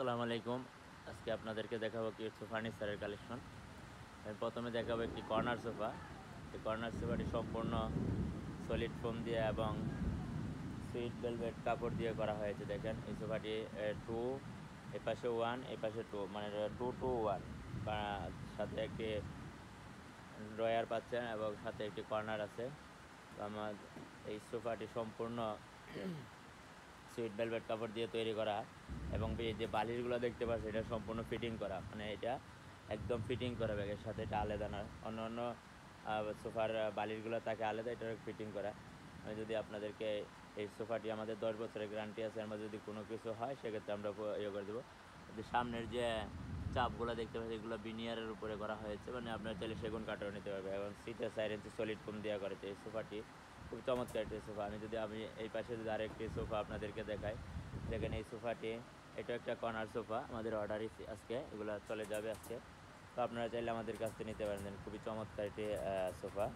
আসসালামু আলাইকুম। আজকে আপনাদেরকে দেখাবো কিছু ফার্নিচারের কালেকশন। আমি প্রথমে দেখাবো একটি কর্নার সোফা। এই কর্নার সোফাটি সম্পূর্ণ সলিড ফোম দিয়ে এবং সুইট ভেলভেট কাপড় দিয়ে করা হয়েছে। দেখেন এই সোফাটি 2, এপাশে 1, এপাশে 2, মানে 2 to 1 বা সাথে একটি ড্রয়ার পাচ্ছেন এবং সাথে একটি কর্নার আছে। তো আমার এই সোফাটি সম্পূর্ণ সুইট ভেলভেট কাপড় দিয়ে তৈরি করা এবং এই যে বালিশগুলো দেখতে পাচ্ছেন এটা সম্পূর্ণ ফিটিং করা, মানে এটা একদম ফিটিং করা ব্যাগের সাথে, এটা আলাদা না। অন্য সোফার বালিশগুলো তাকে আলাদা, এটা ফিটিং করা। আমি যদি আপনাদেরকে এই সোফাটি আমাদের 10 বছরের গ্যারান্টি আছে, আমরা যদি কোনো কিছু হয় সেক্ষেত্রে আমরা ইয়ে করে দেবো। যে সামনের যে চাপগুলো দেখতে পাচ্ছি এগুলো বিনিয়ারের উপরে করা হয়েছে, মানে আপনার চাইলে সেগুন কাঠও নিতে পারবে এবং সিটের সাইড ইঞ্চি সলিড ফোম দেওয়া করেছে। এই সোফাটি খুব চমৎকার একটি সোফা। আমি এই পাশে যদি আরেকটি সোফা আপনাদেরকে দেখাই, দেখেন এই সোফাটি, এটা একটা কর্নার সোফা, আমাদের অর্ডারই আজকে এগুলো চলে যাবে আজকে। তো আপনারা চাইলে আমাদের কাছ থেকে নিতে পারেন। খুবই চমৎকার একটি সোফা।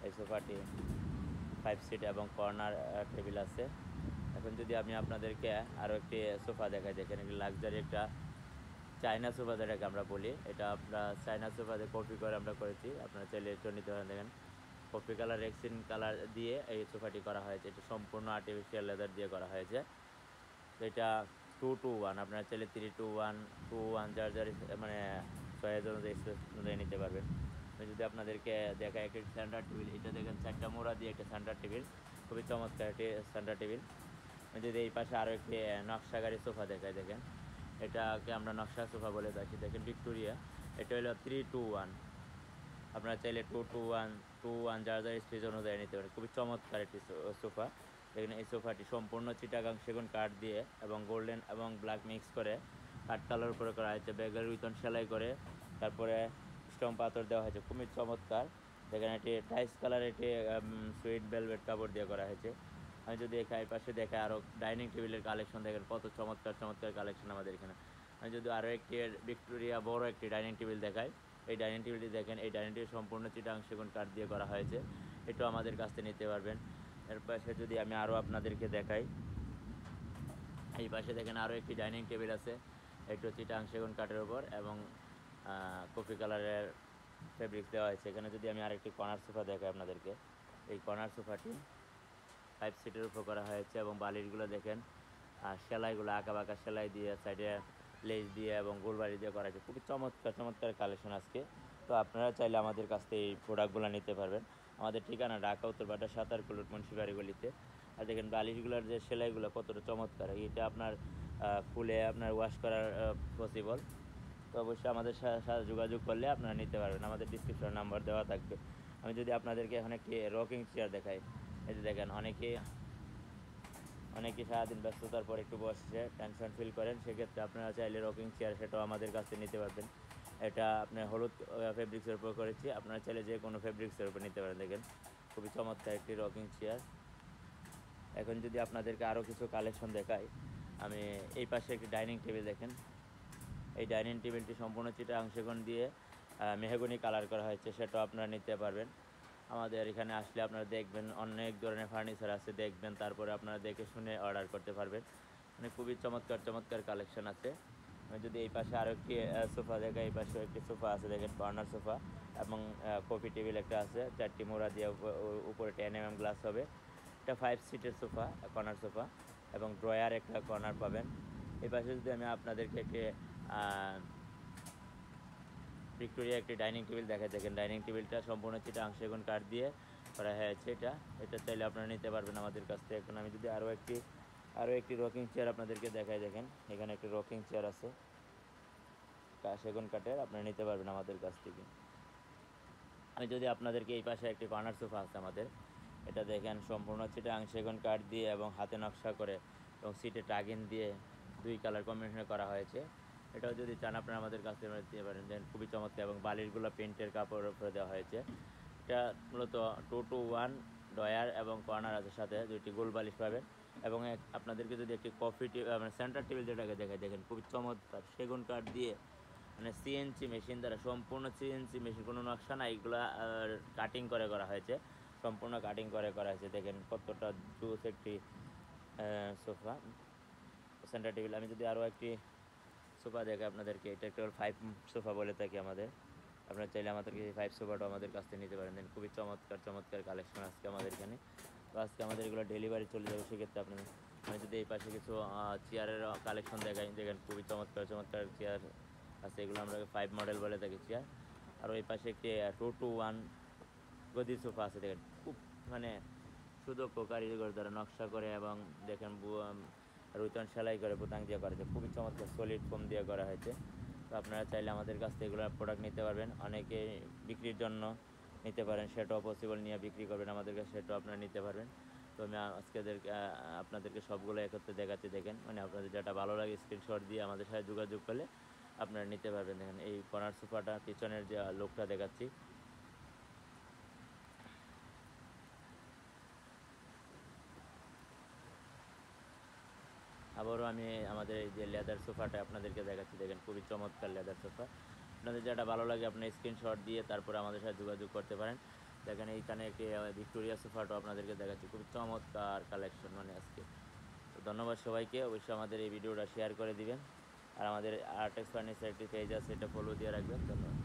এই সোফাটি 5 সিট এবং কর্নার টেবিল আছে। এখন যদি আমি আপনাদেরকে আরও একটি সোফা দেখাই, দেখেন একটি লাক্সারি একটা চায়না সোফা যেটাকে আমরা বলি, এটা আমরা চায়না সোফাতে কপি করে আমরা করেছি, আপনারা চাইলে এটা নিতে পারেন। দেখেন কফি কালার রেক্সিন কালার দিয়ে এই সোফাটি করা হয়েছে, এটা সম্পূর্ণ আর্টিফিশিয়াল লেদার দিয়ে করা হয়েছে। তো এটা 2 to 1, আপনারা চাইলে 3 to 1, 2-1 যার মানে চয়েস অনুযায়ী নিতে পারবেন। আমি যদি আপনাদেরকে দেখাই একটি সেন্টার টেবিল, এটা দেখেন 4টা মোড়া দিয়ে একটা সেন্টার টেবিল, খুবই চমৎকার একটি সেন্টার টেবিল। আমি যদি এই পাশে আরও একটি নকশাকারী সোফা দেখাই, দেখেন এটাকে আমরা নকশা সোফা বলে থাকি। দেখেন ভিক্টোরিয়া, এটা হলো 3 to 1, আপনারা চাইলে 2 to 1, 2-1 যার স্পেস অনুযায়ী নিতে পারেন। খুবই চমৎকার একটি সোফা। দেখেন এই সোফাটি সম্পূর্ণ চিটাগাং সেগুন কাঠ দিয়ে এবং গোল্ডেন এবং ব্ল্যাক মিক্স করে কাঠ কালার উপরে করা হয়েছে, ব্যাগের উইতন সেলাই করে তারপরে স্টোন পাথর দেওয়া হয়েছে, খুবই চমৎকার। দেখেন এটি টাইস কালার, এটি সুইট ভেলভেট কাপড় দিয়ে করা হয়েছে। আমি যদি এই পাশে দেখাই আরও ডাইনিং টেবিলের কালেকশন, দেখেন কত চমৎকার চমৎকার কালেকশন আমাদের এখানে। আমি যদি আরও একটি ভিক্টোরিয়া বড় একটি ডাইনিং টেবিল দেখাই, এই ডাইনিং টেবিলটি দেখেন, এই ডাইনিং টেবিল সম্পূর্ণ চিটাং সেগুন কাঠ দিয়ে করা হয়েছে, এটাও আমাদের কাছ থেকে নিতে পারবেন। এর পাশে যদি আমি আরও আপনাদেরকে দেখাই, এই পাশে দেখেন আরও একটি ডাইনিং টেবিল আছে, একটু চিটাং সেগুন কাঠের উপর এবং কফি কালারের ফেব্রিক্স দেওয়া হয়েছে। এখানে যদি আমি আরেকটি কর্নার সোফা দেখাই আপনাদেরকে, এই কর্নার সোফাটি 5 সিটের উপর করা হয়েছে এবং বালিশগুলো দেখেন সেলাইগুলো আঁকা বাঁকা সেলাই দিয়ে সাইডে লেস দিয়ে এবং গোলবাড়ি দিয়ে করা হয়েছে, খুবই চমৎকার চমৎকার কালেকশন আজকে। তো আপনারা চাইলে আমাদের কাছ থেকে এই প্রোডাক্টগুলো নিতে পারবেন। আমাদের ঠিকানা ঢাকা উত্তরপাড়া সাতারকুলুট মুন্সিবাড়ি গলিতে। আর দেখেন বালিশগুলোর যে সেলাইগুলো কতটা চমৎকার, এটা আপনার খুলে আপনার ওয়াশ করার পসিবল। তো অবশ্যই আমাদের সাথে যোগাযোগ করলে আপনারা নিতে পারবেন, আমাদের ডিসক্রিপশন নাম্বার দেওয়া থাকবে। আমি যদি আপনাদেরকে এখন একটি রকিং চেয়ার দেখাই, এই যে দেখেন অনেকে সারাদিন ব্যস্ততার পর একটু বসে টেনশন ফিল করেন, সেক্ষেত্রে আপনারা চাইলে রকিং চেয়ার সেটাও আমাদের কাছে নিতে পারবেন। এটা আপনার হলুদ ফেব্রিক্সের উপর করেছি, আপনারা চাইলে যে কোনো ফেব্রিক্সের উপর নিতে পারেন। দেখেন খুবই চমৎকার একটি রকিং চেয়ার। এখন যদি আপনাদেরকে আরও কিছু কালেকশন দেখাই, আমি এই পাশে একটি ডাইনিং টেবিল দেখেন, এই ডাইনিং টেবিলটি সম্পূর্ণ চিটাগাং সেগুন দিয়ে মেহগনি কালার করা হয়েছে, সেটাও আপনারা নিতে পারবেন। আমাদের এখানে আসলে আপনারা দেখবেন অনেক ধরনের ফার্নিচার আছে, দেখবেন তারপরে আপনারা দেখে শুনে অর্ডার করতে পারবেন। মানে খুবই চমৎকার চমৎকার কালেকশন আছে। আমি যদি এই পাশে আরও একটি সোফা দেখাই, এই পাশে একটি সোফা আছে, দেখেন কর্নার সোফা এবং কফি টেবিল একটা আছে, 4টি মোড়া দিয়ে উপরে 10 mm গ্লাস হবে। এটা 5 সিটের সোফা, কর্নার সোফা এবং ড্রয়ার একটা কর্নার পাবেন। এই পাশে যদি আমি আপনাদেরকে একটি ভিক্টোরিয়া একটি ডাইনিং টেবিল দেখায়, দেখেন ডাইনিং টেবিলটা সম্পূর্ণ চিটাং সেগুন কাঠ দিয়ে করা হয়েছে, এটা চাইলে আপনারা নিতে পারবেন আমাদের কাছ থেকে। এখন আমি যদি আরও একটি রকিং চেয়ার আপনাদেরকে দেখাই, দেখেন এখানে একটি রকিং চেয়ার আছে সেগুন কাঠের, আপনারা নিতে পারবেন আমাদের কাছ থেকে। আমি যদি আপনাদেরকে এই পাশে একটি কর্নার সোফা আছে আমাদের, এটা দেখেন সম্পূর্ণ চিটাং সেগুন কাঠ দিয়ে এবং হাতে নকশা করে এবং সিটে টাগিন দিয়ে 2 কালার কম্বিনেশনে করা হয়েছে। এটাও যদি চান আপনারা আমাদের কাছ থেকে দিতে পারেন। দেন খুবই চমৎকার এবং বালিশগুলো প্রিন্টের কাপড়ের উপরে দেওয়া হয়েছে। এটা মূলত 2 to 1 ডয়ার এবং কর্নার আছে, সাথে 2টি গোল বালিশ পাবেন। এবং আপনাদেরকে যদি একটি মানে সেন্টার টেবিল যেটাকে দেখায়, দেখেন খুবই চমৎকার সেগুন কাঠ দিয়ে, মানে সিএনসি মেশিন দ্বারা, সম্পূর্ণ সিএনসি মেশিন, কোনো নকশা না, এইগুলো কাটিং করে করা হয়েছে, সম্পূর্ণ কাটিং করে করা হয়েছে। দেখেন কতটা জুস একটি সোফা সেন্টার টেবিল। আমি যদি আরও একটি সোফা দেখে আপনাদেরকে, এটা একটা 5 সোফা বলে থাকি আমাদের। আপনারা চাইলে আমাদেরকে এই 5 সোফাটাও আমাদের কাছ থেকে নিতে পারেন। দেন খুবই চমৎকার চমৎকার কালেকশন আজকে আমাদের এখানে। তো আজকে আমাদের এগুলো ডেলিভারি চলে যাবে, সেক্ষেত্রে আপনাদের আমি যদি এই পাশে কিছু চেয়ারের কালেকশন দেখাই, দেখেন খুবই চমৎকার চমৎকার চেয়ার আছে, এগুলো আমরা 5 মডেল বলে থাকি চেয়ার। আর ওই পাশে একটি 2-to-1 গদি সোফা আছে, দেখেন খুব মানে সুদক্ষ কারিগর দ্বারা নকশা করে এবং দেখেন রুতন সেলাই করে বোতাম দিয়ে করা হয়েছে, খুবই চমৎকার সলিড ফোম দিয়ে করা হয়েছে। তো আপনারা চাইলে আমাদের কাছ থেকে এগুলো প্রোডাক্ট নিতে পারবেন, অনেকে বিক্রির জন্য নিতে পারেন, সেটাও পসিবল নিয়ে বিক্রি করবেন আমাদের কাছে, সেটাও আপনারা নিতে পারবেন। তো আমি আপনাদেরকে সবগুলো একত্রে দেখাচ্ছি, দেখেন মানে আপনাদের যেটা ভালো লাগে স্ক্রিনশট দিয়ে আমাদের সাথে যোগাযোগ করলে আপনারা নিতে পারবেন। দেখেন এই কর্নার সোফাটা পিছনের যে লোকটা দেখাচ্ছি, আবারও আমি আমাদের এই যে লেদার সোফাটা আপনাদেরকে দেখাচ্ছি, দেখেন খুবই চমৎকার লেদার সোফা। আপনাদের যেটা ভালো লাগে আপনি স্ক্রিনশট দিয়ে তারপরে আমাদের সাথে যোগাযোগ করতে পারেন। দেখেন এইখানে একটি ভিক্টোরিয়া সোফাটাও আপনাদেরকে দেখাচ্ছি, খুবই চমৎকার কালেকশন মানে আজকে। তো ধন্যবাদ সবাইকে, অবশ্যই আমাদের এই ভিডিওটা শেয়ার করে দিবেন। আর আমাদের আর্টেক্স ফার্নিচার একটি পেজ আছে, এটা ফলো দিয়ে রাখবেন। ধন্যবাদ।